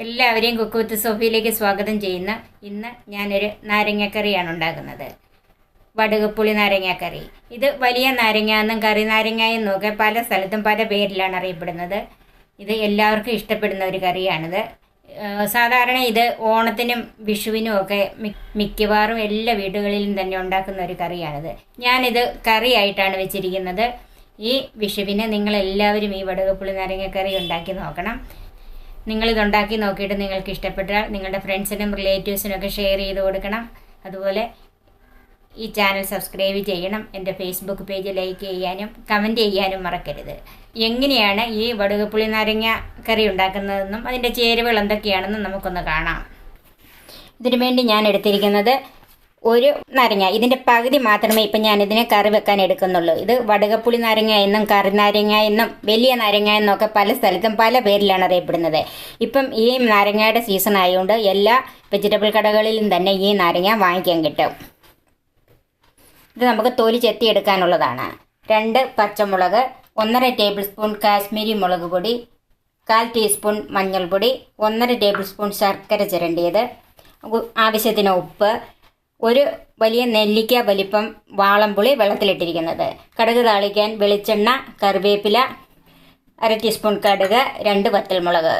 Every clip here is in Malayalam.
എല്ലാവരെയും കുക്ക് വിത്ത് സോഫിയിലേക്ക് സ്വാഗതം ചെയ്യുന്ന ഇന്ന് ഞാനൊരു നാരങ്ങക്കറിയാണ് ഉണ്ടാക്കുന്നത്. വടുകപ്പുളി നാരങ്ങക്കറി. ഇത് വലിയ നാരങ്ങ എന്നും കറി നാരങ്ങ എന്നും ഒക്കെ പല സ്ഥലത്തും പല പേരിലാണ് അറിയപ്പെടുന്നത്. ഇത് എല്ലാവർക്കും ഇഷ്ടപ്പെടുന്ന ഒരു കറിയാണിത്. സാധാരണ ഇത് ഓണത്തിനും വിഷുവിനും ഒക്കെ മിക്കവാറും എല്ലാ വീടുകളിലും തന്നെ ഉണ്ടാക്കുന്ന ഒരു കറിയാണിത്. ഞാനിത് കറിയായിട്ടാണ് വെച്ചിരിക്കുന്നത്. ഈ വിഷുവിന് നിങ്ങളെല്ലാവരും ഈ വടുകപ്പുളി നാരങ്ങക്കറി ഉണ്ടാക്കി നോക്കണം. നിങ്ങളിതുണ്ടാക്കി നോക്കിയിട്ട് നിങ്ങൾക്ക് ഇഷ്ടപ്പെട്ടാൽ നിങ്ങളുടെ ഫ്രണ്ട്സിനും റിലേറ്റീവ്സിനും ഒക്കെ ഷെയർ ചെയ്ത് കൊടുക്കണം. അതുപോലെ ഈ ചാനൽ സബ്സ്ക്രൈബ് ചെയ്യണം. എൻ്റെ ഫേസ്ബുക്ക് പേജ് ലൈക്ക് ചെയ്യാനും കമൻറ്റ് ചെയ്യാനും മറക്കരുത്. എങ്ങനെയാണ് ഈ വടുകപ്പുളി നാരങ്ങ കറി ഉണ്ടാക്കുന്നതെന്നും അതിൻ്റെ ചേരുവകൾ എന്തൊക്കെയാണെന്നും നമുക്കൊന്ന് കാണാം. ഇതിനു വേണ്ടി ഞാൻ എടുത്തിരിക്കുന്നത് ഒരു നാരങ്ങ. ഇതിൻ്റെ പകുതി മാത്രമേ ഇപ്പം ഞാനിതിനെ കറി വെക്കാൻ എടുക്കുന്നുള്ളൂ. ഇത് വടുകപ്പുളി നാരങ്ങ എന്നും കറി നാരങ്ങ എന്നും വലിയ നാരങ്ങ എന്നൊക്കെ പല സ്ഥലത്തും പല പേരിലാണ് അറിയപ്പെടുന്നത്. ഇപ്പം ഈ നാരങ്ങയുടെ സീസൺ ആയതുകൊണ്ട് എല്ലാ വെജിറ്റബിൾ കടകളിലും തന്നെ ഈ നാരങ്ങ വാങ്ങിക്കാൻ കിട്ടും. ഇത് നമുക്ക് തൊലി ചെത്തിയെടുക്കാനുള്ളതാണ്. 2 പച്ചമുളക്, 1.5 ടേബിൾ സ്പൂൺ കാശ്മീരി മുളക് പൊടി, 1/4 ടീസ്പൂൺ മഞ്ഞൾപ്പൊടി, 1.5 ടേബിൾ സ്പൂൺ ശർക്കര ചിരണ്ടിയത്, ആവശ്യത്തിന് ഉപ്പ്, ഒരു വലിയ നെല്ലിക്ക വലിപ്പം വാളംപുളി വെള്ളത്തിലിട്ടിരിക്കുന്നത്, കടുക് താളിക്കാൻ വെളിച്ചെണ്ണ, കറിവേപ്പില, 1/2 ടീസ്പൂൺ കടുക്, 2 വറ്റൽമുളക്.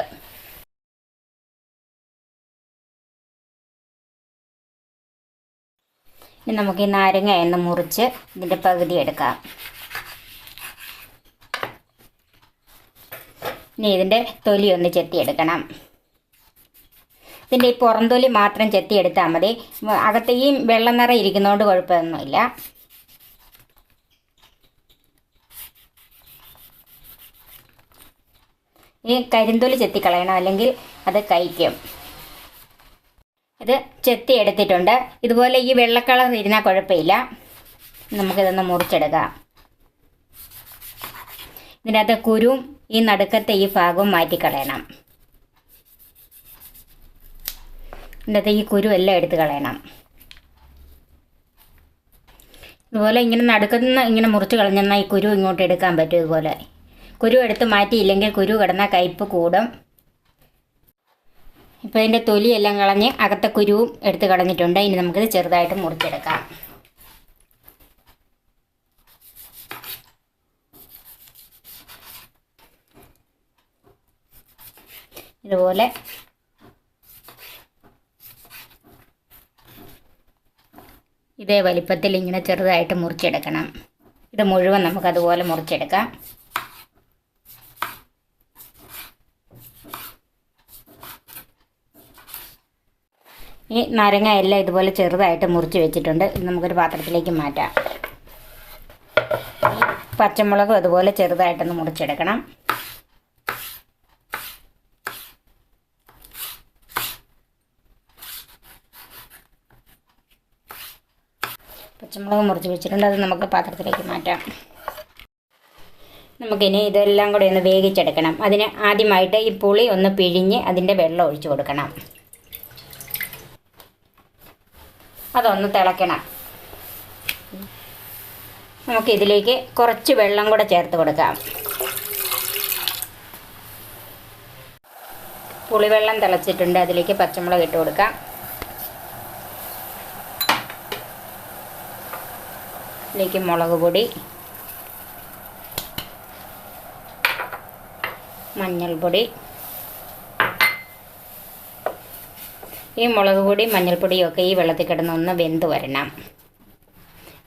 ഇനി നമുക്ക് ഈ നാരങ്ങ ഒന്ന് മുറിച്ച് ഇതിൻ്റെ പകുതി എടുക്കാം. ഇനി ഇതിൻ്റെ തൊലി ഒന്ന് ചെത്തിയെടുക്കണം. ഇതിൻ്റെ ഈ പുറംതൊലി മാത്രം ചെത്തിയെടുത്താൽ മതി. അകത്ത് ഈ വെള്ള നിറം ഇരിക്കുന്നതുകൊണ്ട് കുഴപ്പമൊന്നുമില്ല. ഈ കരിന്തൊലി ചെത്തിക്കളയണം, അല്ലെങ്കിൽ അത് കഴിക്കും. ഇത് ചെത്തി എടുത്തിട്ടുണ്ട്. ഇതുപോലെ ഈ വെള്ളക്കളർ ഇരുന്നാൽ കുഴപ്പമില്ല. നമുക്കിതൊന്ന് മുറിച്ചെടുക്കാം. ഇതിനകത്ത് കുരുവും ഈ നടുക്കത്തെ ഈ ഭാഗവും മാറ്റിക്കളയണം. ഇതിനകത്ത് ഈ കുരു എല്ലാം എടുത്ത് കളയണം. ഇതുപോലെ ഇങ്ങനെ നടുക്കുന്ന ഇങ്ങനെ മുറിച്ച് കളഞ്ഞെന്നാൽ ഈ കുരു ഇങ്ങോട്ട് എടുക്കാൻ പറ്റും. ഇതുപോലെ കുരു എടുത്ത് മാറ്റിയില്ലെങ്കിൽ കുരു കിടന്നാൽ കയ്പ്പ് കൂടും. ഇപ്പോൾ ഇതിൻ്റെ തൊലിയെല്ലാം കളഞ്ഞ് അകത്തെ കുരുവും എടുത്ത് കളഞ്ഞിട്ടുണ്ട്. ഇനി നമുക്കിത് ചെറുതായിട്ട് മുറിച്ചെടുക്കാം. ഇതുപോലെ ഇതേ വലിപ്പത്തിൽ ഇങ്ങനെ ചെറുതായിട്ട് മുറിച്ചെടുക്കണം. ഇത് മുഴുവൻ നമുക്കതുപോലെ മുറിച്ചെടുക്കാം. ഈ നാരങ്ങ എല്ലാം ഇതുപോലെ ചെറുതായിട്ട് മുറിച്ച് വെച്ചിട്ടുണ്ട്. ഇത് നമുക്കൊരു പാത്രത്തിലേക്ക് മാറ്റാം. പച്ചമുളകും അതുപോലെ ചെറുതായിട്ടൊന്ന് മുറിച്ചെടുക്കണം. പച്ചമുളക് മുറിച്ച് വെച്ചിട്ടുണ്ട്. അത് നമുക്ക് പാത്രത്തിലേക്ക് മാറ്റാം. നമുക്കിനി ഇതെല്ലാം കൂടെ ഒന്ന് വേവിച്ചെടുക്കണം. അതിന് ആദ്യമായിട്ട് ഈ പുളി ഒന്ന് പിഴിഞ്ഞ് അതിൻ്റെ വെള്ളം ഒഴിച്ചു കൊടുക്കണം. അതൊന്ന് തിളയ്ക്കണം. നമുക്കിതിലേക്ക് കുറച്ച് വെള്ളം കൂടെ ചേർത്ത് കൊടുക്കാം. പുളിവെള്ളം തിളച്ചിട്ടുണ്ട്. അതിലേക്ക് പച്ചമുളക് ഇട്ട് കൊടുക്കാം. ഇതിലേക്ക് മുളക് പൊടി, മഞ്ഞൾപ്പൊടി. ഈ മുളക് പൊടി മഞ്ഞൾപ്പൊടിയും ഒക്കെ ഈ വെള്ളത്തിൽ കിടന്നൊന്ന് വെന്ത് വരണം.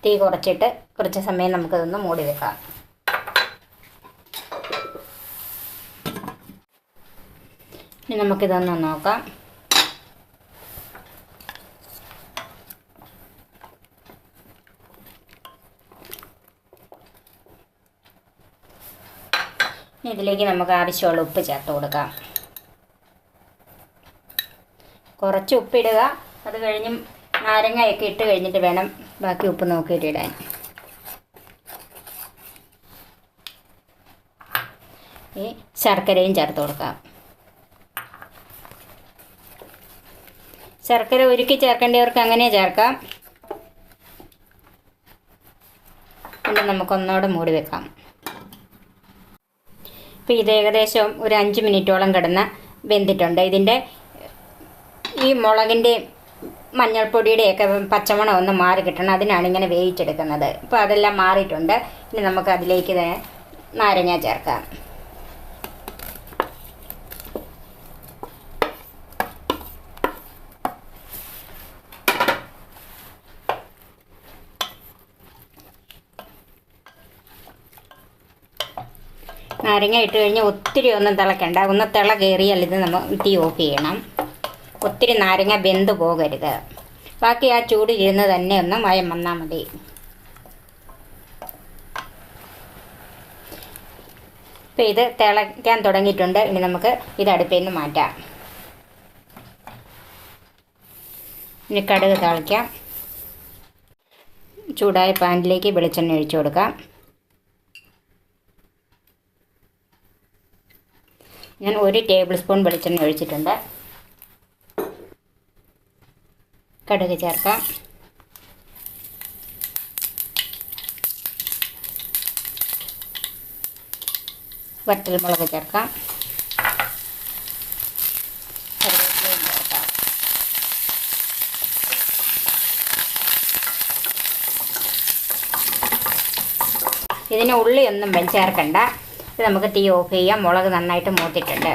തീ കുറച്ചിട്ട് കുറച്ച് സമയം നമുക്കതൊന്ന് മൂടി വെക്കാം. ഇനി നമുക്കിതൊന്ന് നോക്കാം. ഇതിലേക്ക് നമുക്ക് ആവശ്യമുള്ള ഉപ്പ് ചേർത്ത് കൊടുക്കാം. കുറച്ച് ഉപ്പിടുക. അത് കഴിഞ്ഞും നാരങ്ങയൊക്കെ ഇട്ട് കഴിഞ്ഞിട്ട് വേണം ബാക്കി ഉപ്പ് നോക്കിയിട്ട് ഇടാൻ. ഈ ശർക്കരയും ചേർത്ത് കൊടുക്കാം. ശർക്കര ഉരുക്കി ചേർക്കേണ്ടവർക്ക് അങ്ങനെ ചേർക്കാം. പിന്നെ നമുക്കൊന്നുകൂടെ മൂടി വെക്കാം. ഇപ്പോൾ ഇത് ഏകദേശം ഒരു 5 മിനിറ്റോളം കിടന്ന് വെന്തിട്ടുണ്ട്. ഇതിൻ്റെ ഈ മുളകിൻ്റെ മഞ്ഞൾപ്പൊടിയുടെയൊക്കെ പച്ചമണം ഒന്ന് മാറി കിട്ടണം, അതിനാണ് ഇങ്ങനെ വേവിച്ചെടുക്കുന്നത്. ഇപ്പോൾ അതെല്ലാം മാറിയിട്ടുണ്ട്. ഇനി നമുക്ക് അതിലേക്ക് നാരങ്ങ ചേർക്കാം. നാരങ്ങ ഇട്ട് കഴിഞ്ഞ് ഒത്തിരി ഒന്നും തിളക്കണ്ട, ഒന്ന് തിള കയറിയാൽ ഇത് നമ്മൾ തീ ഓഫ് ചെയ്യണം. ഒത്തിരി നാരങ്ങ വെന്ത് പോകരുത്. ബാക്കി ആ ചൂടിലിരുന്ന് തന്നെ ഒന്ന് മയം വന്നാൽ മതി. ഇപ്പം ഇത് തിളയ്ക്കാൻ തുടങ്ങിയിട്ടുണ്ട്. ഇനി നമുക്ക് ഇത് അടുപ്പിൽ നിന്ന് മാറ്റാം. ഇനി കടുക് താളിക്കാം. ചൂടായ പാനിലേക്ക് വെളിച്ചെണ്ണ ഒഴിച്ചു കൊടുക്കാം. ഞാൻ 1 ടേബിൾ സ്പൂൺ വെളിച്ചെണ്ണ ഒഴിച്ചിട്ടുണ്ട്. കടുക് ചേർക്കാം. വറ്റൽമുളക് ചേർക്കാം. കറിവേപ്പിലയും ചേർക്കാം. ഇതിന് ഉള്ളിയൊന്നും ചേർക്കണ്ട. ഇത് നമുക്ക് തീ ഓഫ് ചെയ്യാം. മുളക് നന്നായിട്ട് മൂത്തിട്ടുണ്ട്.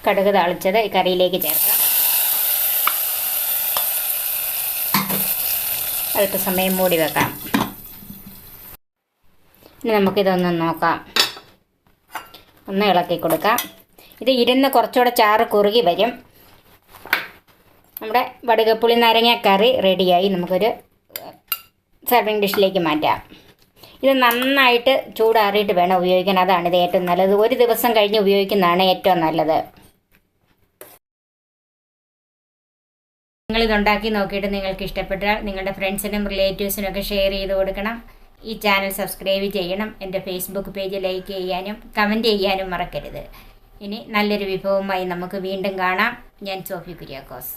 കടുക് താളിച്ചത് ഈ കറിയിലേക്ക് ചേർക്കാം. അല്പസമയം മൂടി വെക്കാം. ഇനി നമുക്കിതൊന്ന് നോക്കാം. ഒന്ന് ഇളക്കി കൊടുക്കാം. ഇത് ഇരുന്ന് കുറച്ചുകൂടെ ചാറ് കുറുകി വരും. നമ്മുടെ വടുകപ്പുളി നാരങ്ങ കറി റെഡിയായി. നമുക്കൊരു സർവിങ് ഡിഷിലേക്ക് മാറ്റാം. ഇത് നന്നായിട്ട് ചൂടാറിയിട്ട് വേണം ഉപയോഗിക്കാൻ. അതാണ് ഇത് ഏറ്റവും നല്ലത്. ഒരു ദിവസം കഴിഞ്ഞ് ഉപയോഗിക്കുന്നതാണ് ഏറ്റവും നല്ലത്. നിങ്ങളിതുണ്ടാക്കി നോക്കിയിട്ട് നിങ്ങൾക്ക് ഇഷ്ടപ്പെട്ടാൽ നിങ്ങളുടെ ഫ്രണ്ട്സിനും റിലേറ്റീവ്സിനും ഒക്കെ ഷെയർ ചെയ്ത് കൊടുക്കണം. ഈ ചാനൽ സബ്സ്ക്രൈബ് ചെയ്യണം. എൻ്റെ ഫേസ്ബുക്ക് പേജ് ലൈക്ക് ചെയ്യാനും കമൻറ്റ് ചെയ്യാനും മറക്കരുത്. ഇനി നല്ലൊരു വിഭവമായി നമുക്ക് വീണ്ടും കാണാം. ഞാൻ സോഫി കുര്യാക്കോസ്.